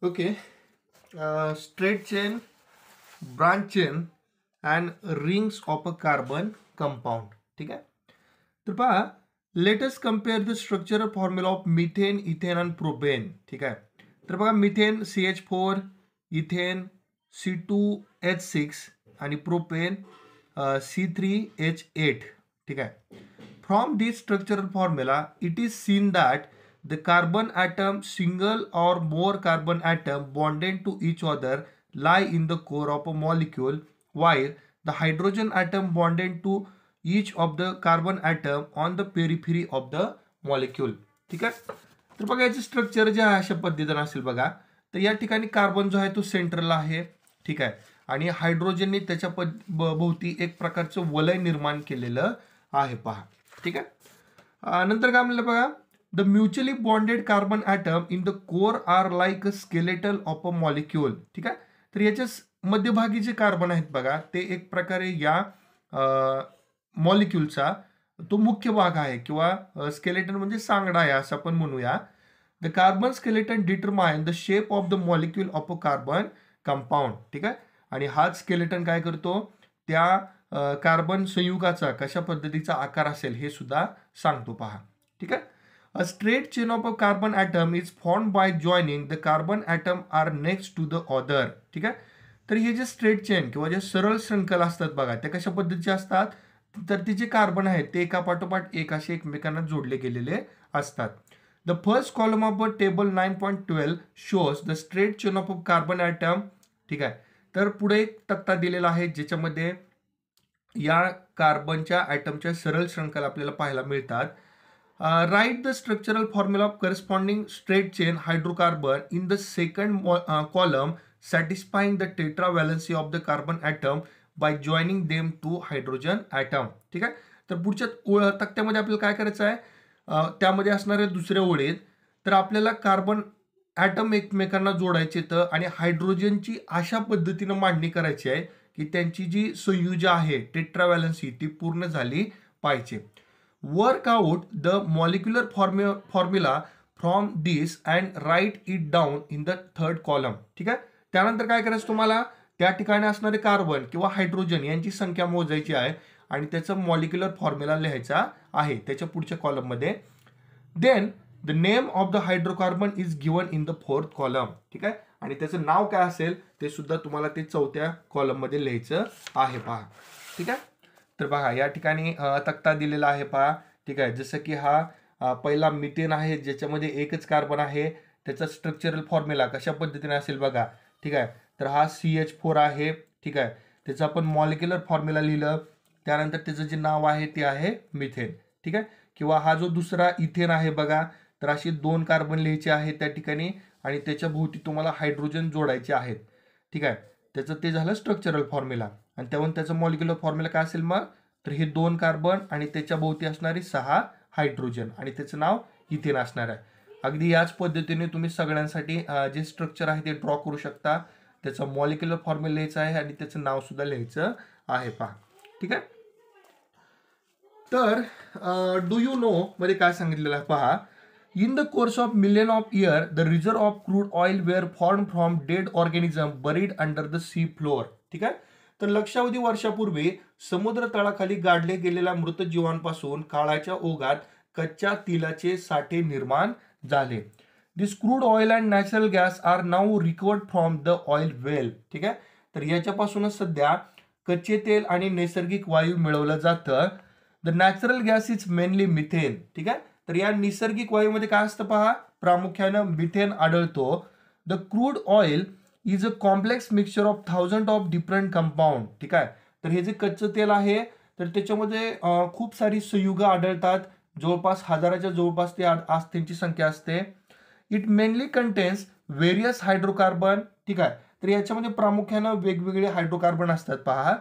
Okay. Straight chain, branch chain and rings of a carbon compound. ठीक आहे. तर पहा, let us compare the structural formula of methane, ethane आणि propane. ठीक आहे. तर बघा, मिथेन CH4, इथेन C2H6 आणि प्रोपेन C3H8. ठीक आहे. From this structural formula, it is seen that the carbon atom, single or more carbon atom bonded to each other, lie in the core of a molecule, while the hydrogen atom bonded to each of the carbon atom on the periphery of the molecule. ठीक आहे. तर बघा, याचं structure जे आहे अशा पद्धतीनं असेल बघा. तर या ठिकाणी कार्बन जो आहे तो सेंट्रलला आहे. ठीक आहे. आणि हायड्रोजनने त्याच्या भोवती एक प्रकारचं वलय निर्माण केलेलं आहे पहा. ठीक आहे. नंतर काय म्हणलं बघा, the mutually bonded carbon atom in the core are like a skeletal of a molecule. ठीक आहे. तर याच्या मध्यभागी जे कार्बन आहेत बघा, ते एक प्रकारे या मॉलिक्यूलचा तो मुख्य भाग आहे किंवा स्केलेटन म्हणजे सांगडा आहे असं आपण म्हणूया. The carbon skeleton determine the shape of the molecule of a carbon compound. ठीक आहे. आणि हाच स्केलेटन काय करतो, त्या कार्बन संयुगाचा कशा पद्धतीचा आकार असेल हे सुद्धा सांगतो पहा. ठीक आहे. A straight chain of a carbon atom is form by joining the carbon atom are next to the other. ठीक आहे. तर हे जे स्ट्रेट चेन किंवा जे सरळ शृंखल असतात बघा, ते कशा पद्धतीचे असतात, तर ते जे कार्बन आहेत ते एका पाठोपाठ एक असे एकमेकांना जोडले गेलेले असतात. The first column of a table 9.12 shows the straight chain of a carbon atom. ठीक आहे. तर पुढे एक तक्ता दिलेला आहे ज्याच्यामध्ये या कार्बनच्या ॲटमच्या सरळ शृंखल आपल्याला पाहायला मिळतात. Write the structural formula of corresponding straight chain hydrocarbon in the second column satisfying the tetra valency of the carbon atom by joining them to hydrogen atom. ठीक आहे. तर पुढच्या तक्त्यामध्ये आपल्याला काय करायचं आहे, त्यामध्ये असणाऱ्या दुसऱ्या ओळीत तर आपल्याला कार्बन ॲटम एकमेकांना जोडायचे तर आणि हायड्रोजनची अशा पद्धतीनं मांडणी करायची आहे की त्यांची जी संयुजा आहे टेट्रा व्हॅलन्सी ती पूर्ण झाली पाहिजे. Work out the molecular formula from this and write it down in the third column. ठीक आहे. त्यानंतर काय करायचं, तुम्हाला त्या ठिकाणी असणारे कार्बन किंवा हायड्रोजन यांची संख्या मोजायची आहे आणि त्याचं मॉलिक्युलर फॉर्म्युला लिहायचा आहे त्याच्या पुढच्या कॉलममध्ये. Then the name of the hydrocarbon is given in the fourth column. ठीक आहे. आणि त्याचं नाव काय असेल ते सुद्धा तुम्हाला ते चौथ्या कॉलममध्ये लिहायचं आहे पहा. ठीक आहे. तर बघा, या ठिकाणी तक्ता दिलेला आहे पहा. ठीक आहे. जसं की हा पहिला मिथेन आहे ज्याच्यामध्ये एकच कार्बन आहे, त्याचा स्ट्रक्चरल फॉर्म्युला कशा पद्धतीने असेल बघा. ठीक आहे. तर हा CH4 आहे. ठीक आहे. त्याचं आपण मॉलिक्युलर फॉर्म्युला लिहिलं, त्यानंतर त्याचं जे नाव आहे ते आहे मिथेन. ठीक आहे. किंवा हा जो दुसरा इथेन आहे बघा, तर अशी 2 कार्बन लिहायचे आहेत त्या ठिकाणी आणि त्याच्या भोवती तुम्हाला हायड्रोजन जोडायचे आहेत. ठीक आहे. त्याचं ते झालं स्ट्रक्चरल फॉर्म्युला. आणि त्याचं मॉलिक्युलर फॉर्म्युला काय असेल मग, तर हे 2 कार्बन आणि त्याच्या भोवती असणारे 6 हायड्रोजन आणि त्याचं नाव इथेन असणार आहे. अगदी याच पद्धतीने तुम्ही सगळ्यांसाठी जे स्ट्रक्चर आहे ते ड्रॉ करू शकता. त्याचं मॉलिक्युलर फॉर्म्युला लिहायचं आहे आणि त्याचं नाव सुद्धा लिहायचं आहे पहा. ठीक आहे. तर डू यू नो मध्ये काय सांगितलेलं आहे पहा. In the course of million of year the reserve of crude oil were form from dead organism buried under the sea floor. ठीक आहे. तर लक्षावधी वर्षापूर्वी समुद्र तळाखाली गाडले गेलेल्या मृत जीवांपासून काळाच्या ओघात कच्च्या तेलाचे साठे निर्माण झाले. This crude oil and natural gas are now recovered from the oil well. ठीक आहे. तर याच्यापासूनच सध्या कच्चे तेल आणि नैसर्गिक वायू मिळवलं जातं. The natural gas is mainly methane. ठीक आहे. तर या नैसर्गिक वायूमध्ये काय असतं पहा, प्रामुख्यानं मिथेन आढळतो. The crude oil is a complex mixture of 1000 of different compound. ठीक आहे. तर हे जे कच्चं तेल आहे तर त्याच्यामध्ये खूप सारी संयुगं आढळतात, जवळपास हजाराच्या जवळपास त्यांची संख्या असते. It mainly contains various hydrocarbon. ठीक आहे. तर याच्यामध्ये प्रामुख्यानं वेगवेगळे हायड्रोकार्बन असतात पहा.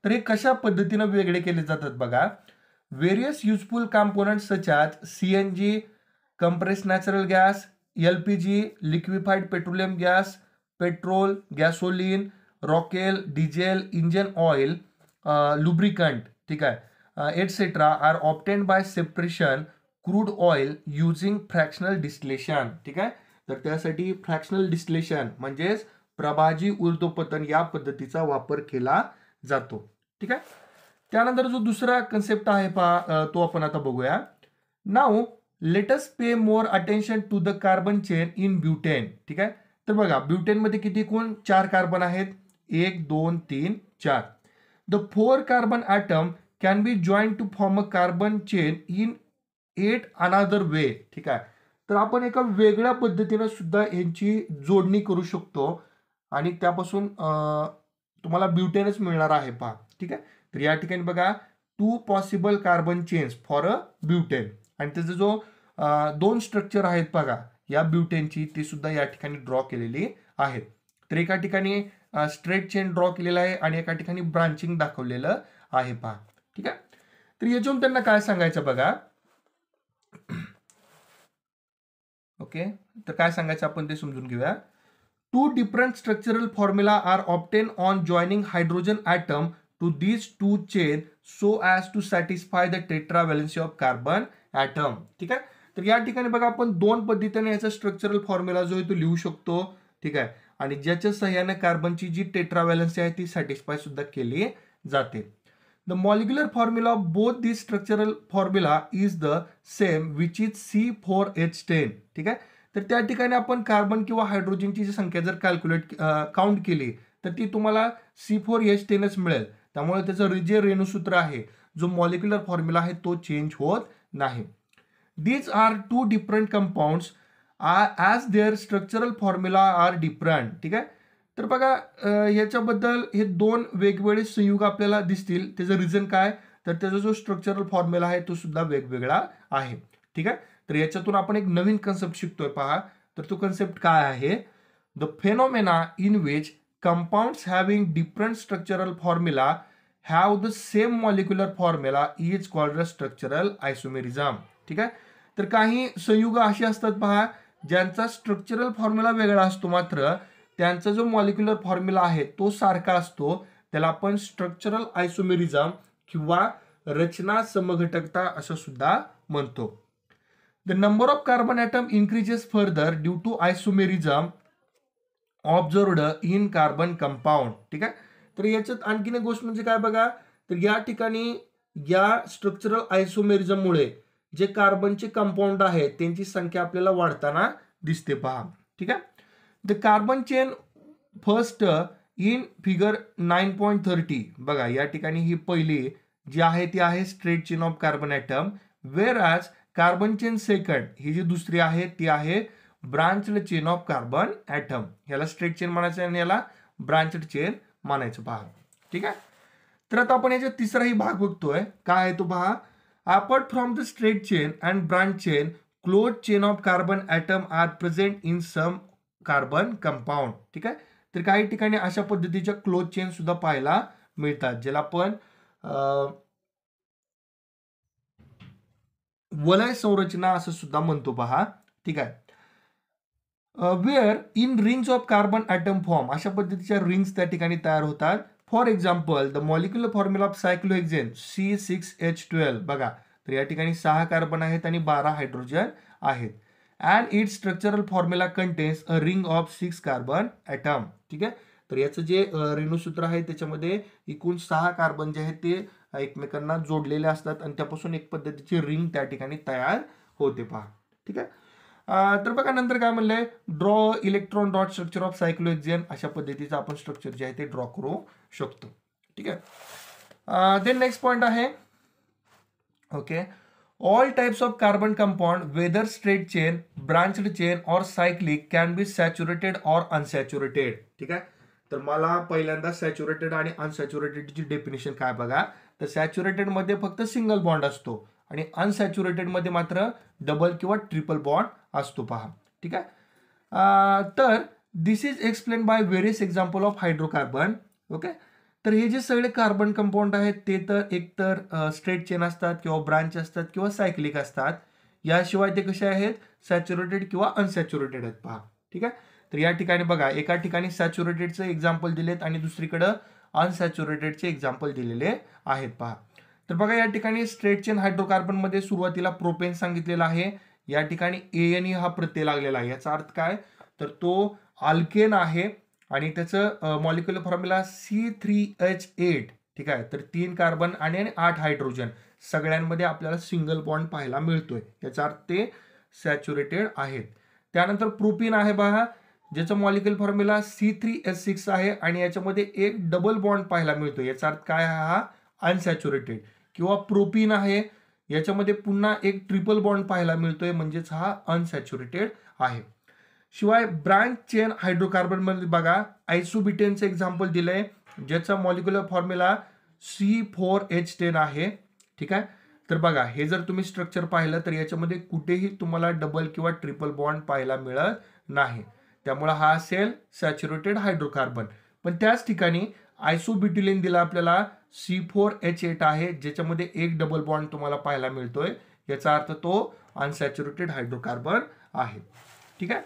तर हे कशा पद्धतीनं वेगळे केले जातात बघा. Various useful components such as CNG, compressed natural gas, LPG, liquefied petroleum gas, petrol, gasoline, रॉकेल, डिझेल, इंजन ऑइल, लुब्रिकंट. ठीक आहे, etcetera are obtained by separation crude oil using fractional distillation. ठीक आहे. तर त्यासाठी फ्रॅक्शनल डिस्टिलेशन म्हणजेच प्रभाजी ऊर्ध्वपतन या पद्धतीचा वापर केला जातो. ठीक आहे. त्यानंतर जो दुसरा कन्सेप्ट आहे पहा, तो आपण आता बघूया. Now let us pay more attention to the carbon chain in butane. ठीक आहे. तर बघा ब्युटेनमध्ये किती एकूण 4 कार्बन आहेत. 1 2 3 4. The 4 carbon atom can be join to form a carbon chain in 8 another way. ठीक आहे. तर आपण एका वेगळ्या पद्धतीने सुद्धा यांची जोडणी करू शकतो आणि त्यापासून तुम्हाला ब्युटेनच मिळणार आहे पहा. ठीक आहे. तर या ठिकाणी बघा 2 possible carbon chains for a butane आणि त्याचा जो 2 स्ट्रक्चर आहेत बघा या ब्युटेनची, ती सुद्धा या ठिकाणी ड्रॉ केलेली आहेत. तर एका ठिकाणी स्ट्रेट चेन ड्रॉ केलेला आहे आणि एका ठिकाणी ब्रांचिंग दाखवलेलं आहे पहा. ठीक आहे. तर याच्यातून त्यांना काय सांगायचं बघा. ओके. तर काय सांगायचं आपण ते समजून घेऊया. 2 different structural formula are obtained on joining hydrogen atom to these 2 chain so as to satisfy the tetravalency of carbon atom. ठीक आहे. तर या ठिकाणी बघा आपण 2 पद्धतीने याचा स्ट्रक्चरल फॉर्म्युला जो आहे तो लिहू शकतो. ठीक आहे. आणि ज्याच्या सहाय्याने कार्बनची जी टेट्राव्हॅलन्सी आहे ती सॅटिस्फाय सुद्धा केली जाते. The molecular formula of both this structural formula is the same which is C4H10. ठीक आहे. तर त्या ठिकाणी आपण कार्बन किंवा हायड्रोजनची जी संख्या जर काउंट केली तर ती तुम्हाला C4H10च मिळेल. त्यामुळे त्याचं जे रेणुसूत्र आहे, जो मॉलिक्युलर फॉर्म्युला आहे तो चेंज होत नाही. These are 2 different compounds as their structural formula are different. ठीक आहे. तर बघा याच्याबद्दल हे 2 वेगवेगळे संयुग आपल्याला दिसतील. त्याचं रिझन काय, तर त्याचा जो स्ट्रक्चरल फॉर्म्युला आहे तो सुद्धा वेगवेगळा आहे. ठीक आहे. तर याच्यातून आपण एक नवीन कन्सेप्ट शिकतोय पहा. तर तो कन्सेप्ट काय आहे. The phenomena in which compounds having different structural formula have the same molecular formula is called structural isomerism. ठीक आहे. तर काही संयुग असे असतात पहा ज्यांचा स्ट्रक्चरल फॉर्म्युला वेगळा असतो, मात्र त्यांचा जो मॉलिक्युलर फॉर्म्युला आहे तो सारखा असतो. त्याला आपण स्ट्रक्चरल आयसोमेरिझम किंवा रचना समघटकता असं सुद्धा म्हणतो. The number of carbon atom increases further due to isomerism observed in carbon compound. ठीक आहे. तर याच्यात आणखीन एक गोष्ट म्हणजे काय बघा, तर या ठिकाणी या स्ट्रक्चरल आयसोमेरिझममुळे जे कार्बनचे कंपाऊंड आहेत त्यांची संख्या आपल्याला वाढताना दिसते पहा. ठीक आहे. The carbon chain first in figure 9.30. बघा या ठिकाणी ही पहिली जी आहे ती आहे straight chain of carbon atom, where as carbon chain second ही जी दुसरी आहे ती आहे branched chain of carbon atom. याला स्ट्रेट चेन म्हणायचं आणि याला ब्रांचड चेन म्हणायचं पहा. ठीक आहे. तर आता आपण याचा तिसराही भाग बघतोय. काय आहे तो पहा. Apart from the straight chain and branch chain, closed chain of carbon atom are present in some carbon compound. ठीक आहे. तर काही ठिकाणी अशा पद्धतीच्या क्लोज चेन सुद्धा पाहायला मिळतात, ज्याला आपण वलय संरचना असं सुद्धा म्हणतो पहा. ठीक आहे. Where in rings of carbon atom form, अशा पद्धतीच्या रिंग्स त्या ठिकाणी तयार होतात. For example the molecular formula of cyclohexane C6H12. बघा तर या ठिकाणी 6 कार्बन आहेत आणि 12 हायड्रोजन आहेत. And it structural formula contains a ring of 6 carbon atom. ठीक आहे. तर याचं जे रेणुसूत्र आहे त्याच्यामध्ये एकूण 6 कार्बन जे आहेत ते एकमेकांना जोडलेले असतात आणि त्यापासून एक पद्धतीची रिंग त्या ठिकाणी तयार होते पहा. ठीक आहे. तर बघा नंतर काय म्हणलंय, draw electron dot structure of cyclohexane. अशा पद्धतीचं आपण स्ट्रक्चर जे आहे ते ड्रॉ करू शकतो. ठीक आहे. देन नेक्स्ट पॉइंट आहे. Okay. All types of carbon compound whether straight chain, branched chain or cyclic can be saturated or unsaturated. ठीक आहे. तर मला पहिल्यांदा सॅच्युरेटेड आणि अनसॅच्युरेटेडची डेफिनेशन काय बघा. तर सॅच्युरेटेड मध्ये फक्त सिंगल बॉन्ड असतो आणि अनसॅच्युरेटेड मध्ये मात्र डबल किंवा ट्रिपल बॉन्ड असतो पहा. ठीक आहे. तर this is explain by various example of hydrocarbon. Okay. तर हे जे सगळे कार्बन कंपाऊंड आहेत ते तर एकतर स्ट्रेट चेन असतात किंवा ब्रांच असतात किंवा सायक्लिक असतात. याशिवाय ते कसे आहेत, सॅच्युरेटेड किंवा अनसॅच्युरेटेड आहेत पहा. ठीक आहे. तर या ठिकाणी बघा एका ठिकाणी सॅच्युरेटेडचे एक्झाम्पल दिलेत आणि दुसरीकडे अनसॅच्युरेटेडचे एक्झाम्पल दिलेले आहेत पहा. तर बघा या ठिकाणी स्ट्रेट चेन हायड्रोकार्बन मध्ये सुरुवातीला प्रोपेन सांगितलेलं आहे, या ठिकाणी ANE हा प्रत्यय लागलेला आहे. याचा अर्थ काय, तर तो अल्केन आहे आणि त्याचं मॉलिक्युलर फॉर्म्युला C3H8. ठीक आहे, तर 3 कार्बन आणि 8 हायड्रोजन सगळ्यांमध्ये आपल्याला सिंगल बॉन्ड पाहायला मिळतोय. याचा अर्थ ते सॅच्युरेटेड आहेत. त्यानंतर प्रोपीन आहे बघा, ज्याचं मॉलिक्युलर फॉर्म्युला C3H6 आहे आणि याच्यामध्ये एक डबल बॉन्ड पाहायला मिळतो. याचा अर्थ काय, हा अनसॅच्युरेटेड. किंवा प्रोपीन आहे, याच्यामध्ये पुन्हा एक ट्रिपल बॉन्ड पाहायला मिळतोय, म्हणजेच हा अनसॅच्युरेटेड आहे. शिवाय ब्रांच चेन हायड्रोकार्बन मध्ये बघा आयसोब्युटेनचं एक्झाम्पल दिलंय, ज्याचा मॉलिक्युलर फॉर्म्युला C4H10 आहे. ठीक आहे, तर बघा हे जर तुम्ही स्ट्रक्चर पाहिलं तर याच्यामध्ये कुठेही तुम्हाला डबल किंवा ट्रिपल बॉन्ड पाहायला मिळत नाही. त्यामुळे हा असेल सॅच्युरेटेड हायड्रोकार्बन. पण त्याच ठिकाणी आयसोब्युटिलेन दिला आपल्याला C4H8 आहे, ज्याच्यामध्ये एक डबल बॉन्ड तुम्हाला पाहायला मिळतोय. याचा अर्थ तो अनसॅच्युरेटेड हायड्रोकार्बन आहे. ठीक आहे,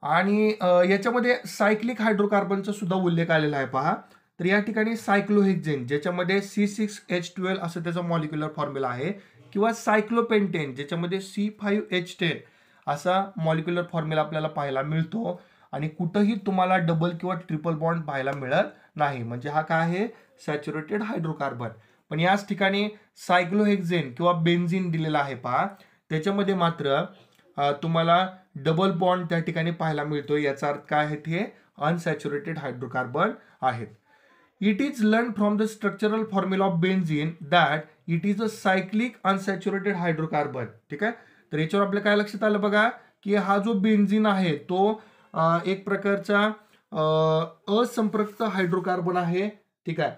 आणि याच्यामध्ये सायक्लिक हायड्रोकार्बनचा सुद्धा उल्लेख आलेला आहे पहा. तर या ठिकाणी सायक्लोहेक्झेन, ज्याच्यामध्ये C6H12 असं त्याचा मॉलिक्युलर फॉर्म्युला आहे, किंवा सायक्लोपेंटेन, ज्याच्यामध्ये C5H10 असा मॉलिक्युलर फॉर्म्युला आपल्याला पाहायला मिळतो. आणि कुठंही तुम्हाला डबल किंवा ट्रिपल बॉन्ड पाहायला मिळत नाही, म्हणजे हा काय आहे, सॅच्युरेटेड हायड्रोकार्बन. पण याच ठिकाणी सायक्लोहेक्झेन किंवा बेन्झीन दिलेला आहे पहा, त्याच्यामध्ये मात्र तुम्हाला डबल बॉन्ड त्या ठिकाणी पाहायला मिळतो. याचा अर्थ काय आहे, ते अनसॅच्युरेटेड हायड्रोकार्बन आहेत. It is learn from the structural formula of benzene that it is a cyclic unsaturated hydrocarbon. ठीक आहे, तर याच्यावर आपल्या काय लक्षात आलं बघा, की हा जो बेन्झीन आहे तो एक प्रकारचा असंपृक्त हायड्रोकार्बन आहे. ठीक आहे,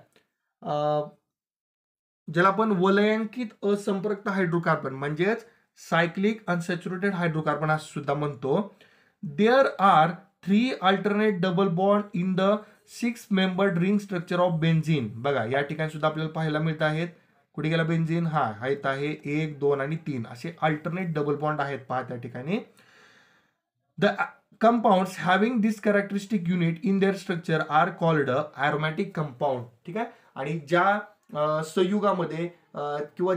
ज्याला आपण वलयांकित असंपृक्त हायड्रोकार्बन म्हणजेच सायक्लिक अनसॅच्युरेटेड हायड्रोकार्बन असं सुद्धा म्हणतो. There are 3 alternate double bond in the 6 membered ring structure of benzene. बघा या ठिकाणी सुद्धा आपल्याला पाहायला मिळत आहेत. कुठे गेला बेन्झीन, हा आहेत आहे 1, 2 आणि 3 असे अल्टरनेट डबल बॉन्ड आहेत पहा त्या ठिकाणी. The compounds having this characteristic unit in their structure are called aromatic compound. ठीक आहे, आणि ज्या संयुगामध्ये किंवा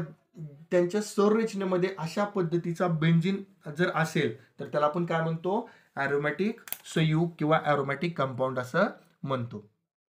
त्यांच्या संरचनेमध्ये अशा पद्धतीचा बेन्झीन जर असेल तर त्याला आपण काय म्हणतो, ॲरोमॅटिक संयुग किंवा ॲरोमॅटिक कंपाऊंड असं म्हणतो.